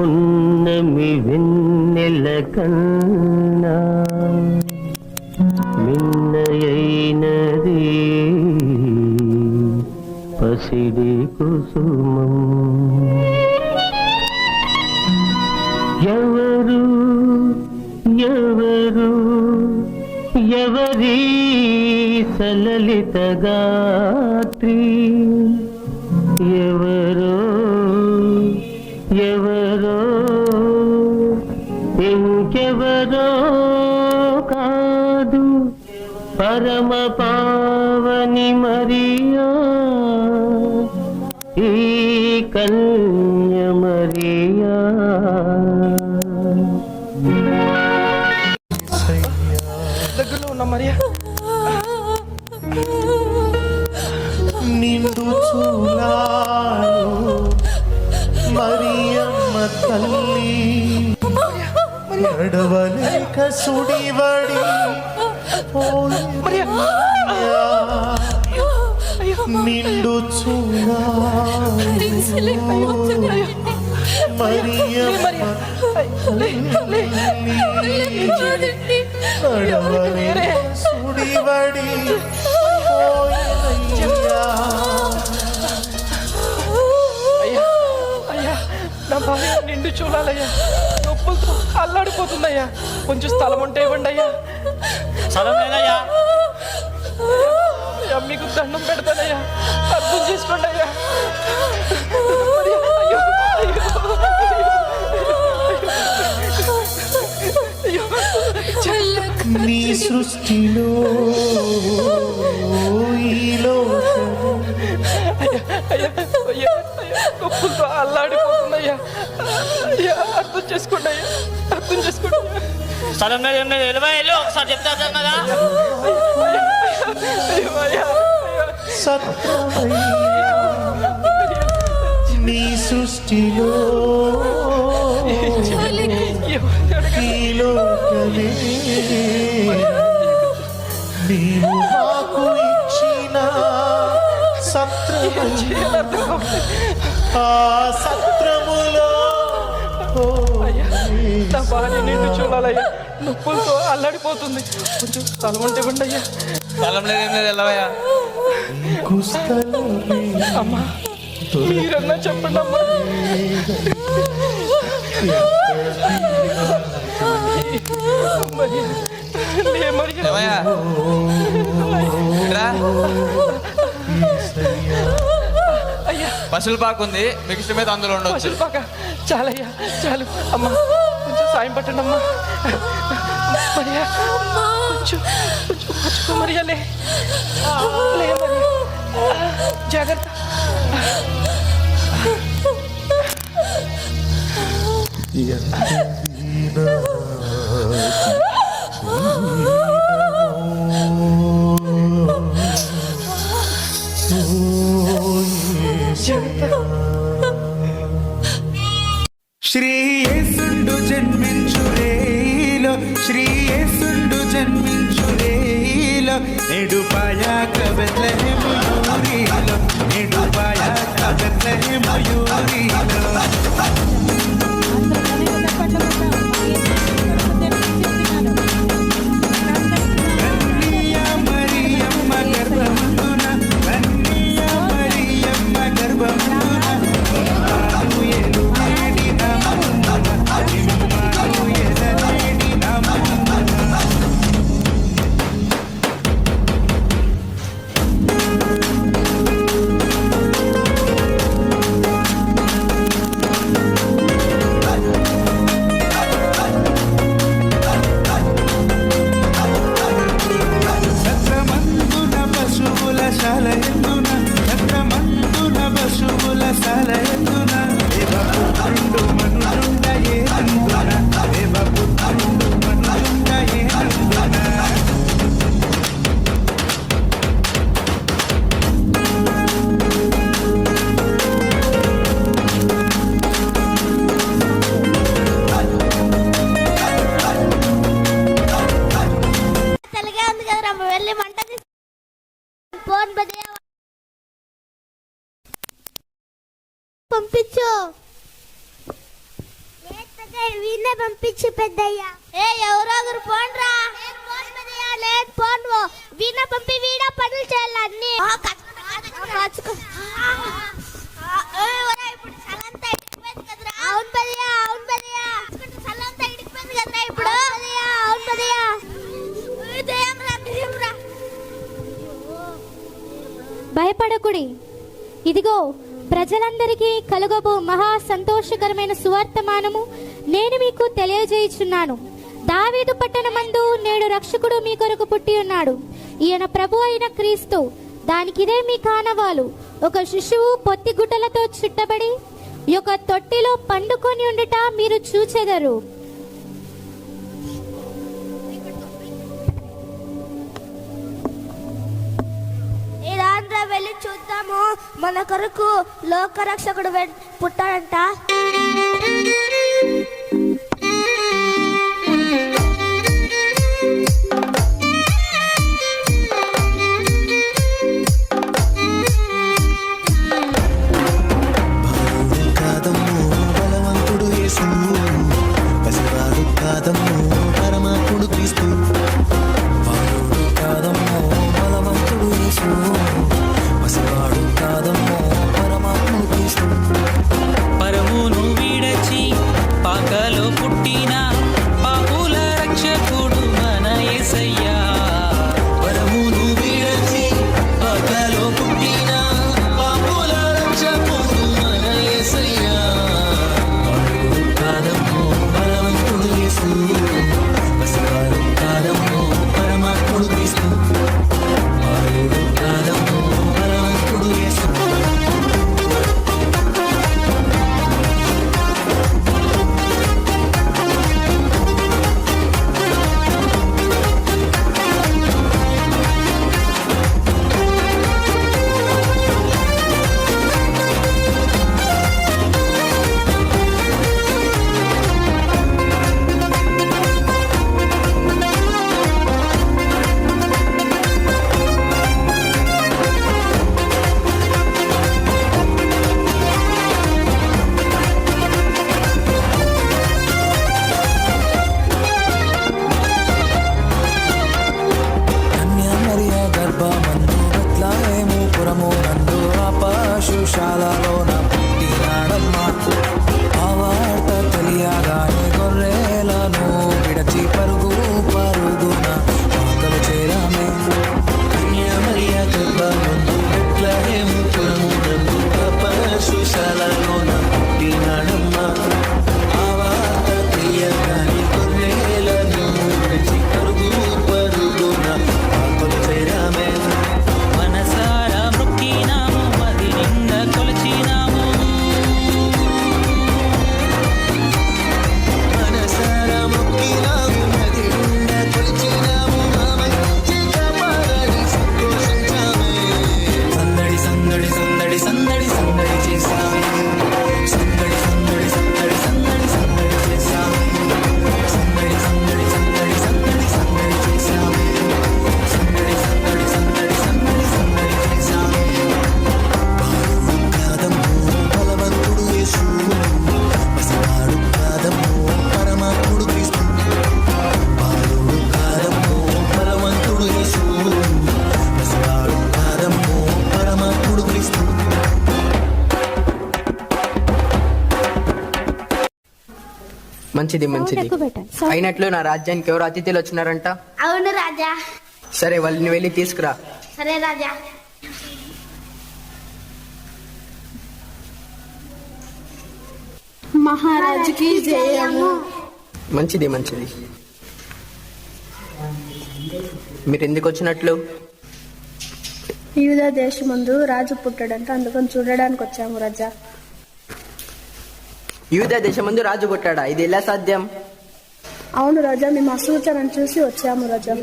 పున్నమి వెన్నెల కన్నా మిన్నయైనది పసిడి కుసుమం. ఎవరు ఎవరు ఎవరి సలలిత గాత్రి, ఎవరో ఎవరో ఇంకెవరో కాదు పరమ పావని మరియా, ఈ కన్య మరియా. దగ్గరలో ఉన్న మరియా నిండు చూలాలు మరియమ్మ తల్లి, నడవలేక సుడివడి నిండు చూలాలు మరియమ్మ నడవలేక సుడివడి నా భార్య నిండు చూడాలయ్యా, నొప్పులతో అల్లాడిపోతుందయ్యా. కొంచెం స్థలం ఉంటే ఇవ్వండి అయ్యా. స్థలం లేదయ్యా. మీకు దండం పెడతానయ్యా, అర్థం చేసుకోండి అయ్యా. నీ సృష్టిలో నొప్పులతో అల్లాడిపోతుందయ్యా. అయ్యా అర్థం చేసుకోండి అయ్యా, అర్థం చేసుకోండి. స్థలం మీద ఏం లేదు, వెళ్ళి ఒకసారి చెప్తా కదా. నీ సృష్టిలో నీవు మాకు ఇచ్చిన సత్రము, ఆ సత్రములో నా భార్య నిండు చూడాలయ్యా, నొప్పులతో అల్లాడిపోతుంది. కొంచెం స్థలం ఉంటే ఇవ్వండి అయ్యా. స్థలం లేదు, ఏం లేదు, వెళ్ళవయ్యా. అమ్మా మీరన్నా చెప్పండి అమ్మా. పసులు పాకు ఉంది, మీకు ఇష్టమైతే అందులో ఉండవచ్చు. పసులు పాక చాలయ్యా, చాలు. అమ్మా కొంచెం సాయం పట్టండి అమ్మా. మరియా కొంచెం కొంచెం మర్చిపో మరియా, లే మరియా, జాగ్రత్త. శ్రీయేసుండు జన్మించురేలో, శ్రీయేసుండు జన్మించురేలో, నెడుపాయాక బెత్లెహేము యూరిలో, నెడుపాయాక బెత్లెహేము యూరిలో. వీణ్ణే పంపించి పెద్దయ్యా. ఏ ఎవరో ఒకరు పోండ్రా. లేదు పోను. వీణ పంపి వీణ పనులు చేయాలి అన్ని. ఇప్పుడు సలంతా ఇడిపోయింది కదరా. అవును పెద్దయ్యా, అవును పెద్దయ్యా. సలంతా ఇడిపోయింది కదరా ఇప్పుడు. అవును పెద్దయ్యా. భయపడకుడి, ఇదిగో ప్రజలందరికీ కలుగబో మహా సంతోషకరమైన సువర్తమానము నేను మీకు తెలియజేయుచున్నాను. దావీదు పట్టణమందు నేడు రక్షకుడు మీ కొరకు పుట్టి ఉన్నాడు. ఈయన ప్రభు అయిన క్రీస్తు. దానికిదే మీ కానవాలు. ఒక శిశువు పొత్తి గుడ్డలతో చుట్టబడి ఒక తొట్టిలో పండుకొని ఉండుట మీరు చూచెదరు. వెళ్ళి చూద్దాము, మన కొరకు లోకరక్షకుడు పుట్టాడంట. కాదమ్ము బలవంతుడు యేసు, పసివాడు కాదమ్ము పరమాత్ముడు క్రీస్తు. బాలుడు కాదమ్ము బలవంతుడు యేసు, పసివాడు కాదమ్ము పరమాత్ముడు క్రీస్తు. పరమును విడచి పాకలో పుట్టిన పాపుల రక్షకుడు మన యేసయ్యా. పరమును విడచి పాకలో పుట్టిన పాపుల రక్షకుడు మన యేసయ్యా. బాలుడు కాదమ్ము బలవంతుడు యేసు, పసివాడు కాదమ్ము పరమాత్ముడు క్రీస్తు. బాలుడు కాదమ్ము బలవంతుడు యేసు. కన్యామరియా గర్భమందు బెత్లెహేము పురము నందు ఆపశుశాలలోన పుట్టినాడమ్మా. ఆ వార్త తెలియగానే గొర్రెలను విడచి పరుగు పరుగున పాకలు చేరామే. కన్యామరియా గర్భమందు బెత్లెహేము పురము నందు ఆపశుశాలలోన పుట్టినాడమ్మా. ఆ వార్త తెలియగానే గొర్రెలను విడచి పరుగు పరుగున పాకలు చేరామే. మనసారా మొక్కినాము, మది నిండా కొలిచినాము. మనసారా మొక్కినాము, నది నిండా కొలిచినాము. మా మంచి కాపాడని సంతోషించామే. సందడి సందడి సందడి సందడి సందడి చేశామే. సందడి సందడి సందడి సందడి సందడి చేశామే. సందడి సందడి సందడి సందడి సందడి చేశామే. సందడి సందడి సందడి సందడి సందడి చేశామే. బాలుడు కాదమ్ము బలవంతుడు యేసు, పసివాడు కాదమ్ము పరమాత్ముడు క్రీస్తు. బాలుడు కాదమ్ము బలవంతుడు యేసు, పసివాడు కాదమ్ము పరమాత్ముడు క్రీస్తు. మంచిది మంచిది. ఎక్కువ పెట్టండి. అయినట్లు నా రాజ్యానికి ఎవరు అతిథులు వచ్చినారంట? అవును రాజా. సరే, వాళ్ళని వెళ్ళి తీసుకురా. సరే రాజా. మహారాజుకి జయము. మంచిది మంచిది. మీరు ఎందుకు వచ్చినట్లు? యూదా దేశమందు రాజు పుట్టాడంట, అందుకని చూడడానికి వచ్చాము రాజా. యూదా దేశమందు రాజు పుట్టాడా? ఇది ఎలా సాధ్యం? అవును రాజా, మేము ఆ సూచనను చూసి వచ్చాము రాజా.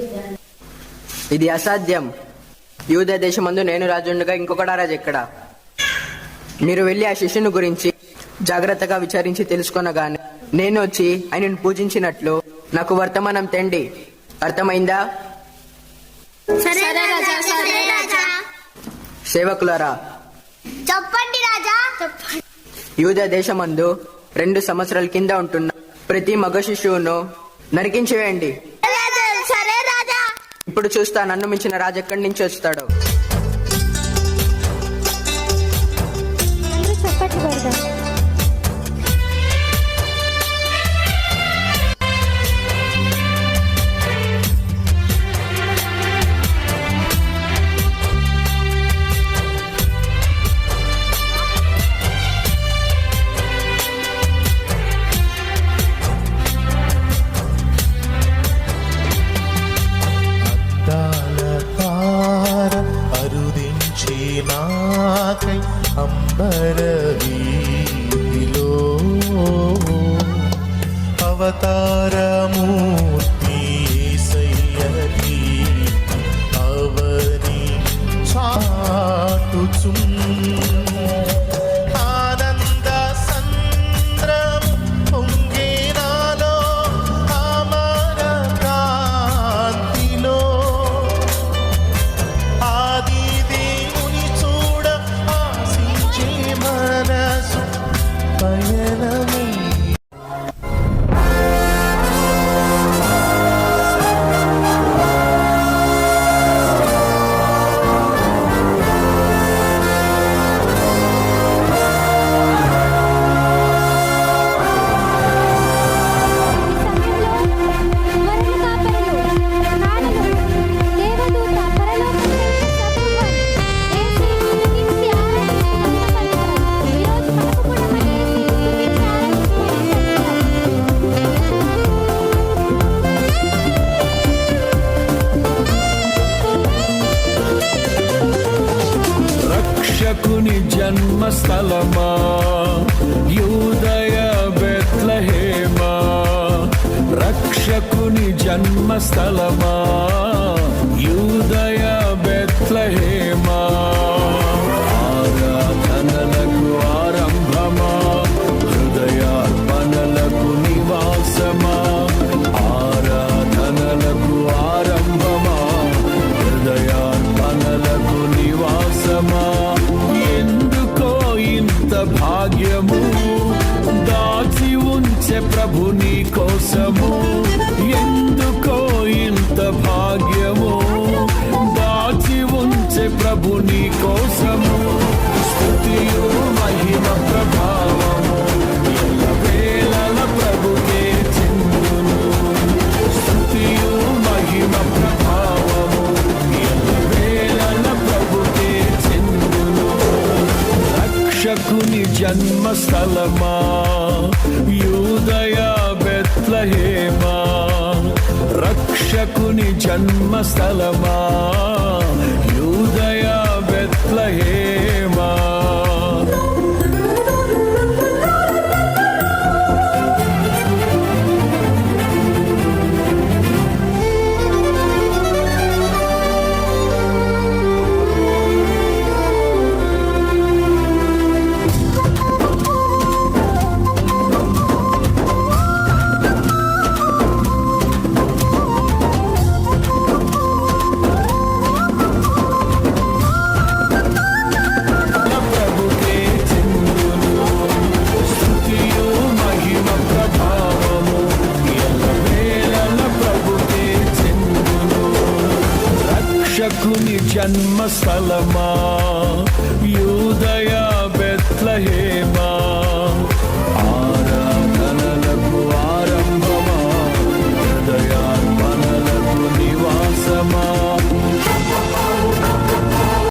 ఇది అసాధ్యం. యూదా దేశమందు నేను రాజు ఉండగా ఇంకొకడా రాజు ఎక్కడా? మీరు వెళ్ళి ఆ శిష్యుని గురించి జాగ్రత్తగా విచారించి తెలుసుకొనగానే నేను వచ్చి ఆయనను పూజించినట్లు నాకు వర్తమానం తెండి. అర్థమైందా? సరే రాజా, సరే రాజా. సేవకులారా, చెప్పండి రాజా. చెప్పండి. యూదా దేశమందు 2 సంవత్సరాల కింద ఉంటున్న ప్రతి మగ శిశువును నరికించివేయండి. సరే రాజా. ఇప్పుడు చూస్తా నన్ను మించిన రాజు ఎక్కడి నుంచి వస్తాడో. అందరూ చప్పట్లు కొడదాం. అరుదించి నాకై అంబర వీధిలో అవతారమూర్తి యేసయ్యకి అవని చాటుచున్ ఆనంద సంద్రం పొంగినాలో అమర కాంతిలో ఆది దేవుని చూడ ఆశించే మనసు పయనమే. రక్షకుని జన్మస్థలమా యూదయ బెత్లెహేమా, రక్షకుని జన్మస్థలమా యూదయ బెత్లెహేమా, ఆరాధనలకు ఆరంభమా హృదయార్పణలకు నివాసమా, ఆరాధనలకు ఆరంభమా హృదయార్పణలకు నివాసమా. ఎందుకో ఇంత భాగ్యము దాచి ఉంచే ప్రభు నీ కోసము, ఎందుకో ఇంత భాగ్యము దాచి ఉంచే ప్రభు నీ కోసము. స్తుతియు మహిమ ప్రభావము ఎల్లవేళల ప్రభుకే చెందును, స్తుతియు మహిమ ప్రభావము ఎల్లవేళల ప్రభుకే చెందును. రక్షకుని జన్మస్థలమా యూదయ బెత్లెహేమా, రక్షకుని జన్మస్థలమా యూదయ బెత్లెహేమా. ప్రభుకే చెందును, స్తుతియు మహిమ ప్రభావము ఎల్లవేళల ప్రభుకే చెందును. రక్షకుని జన్మస్థలమా యూదయ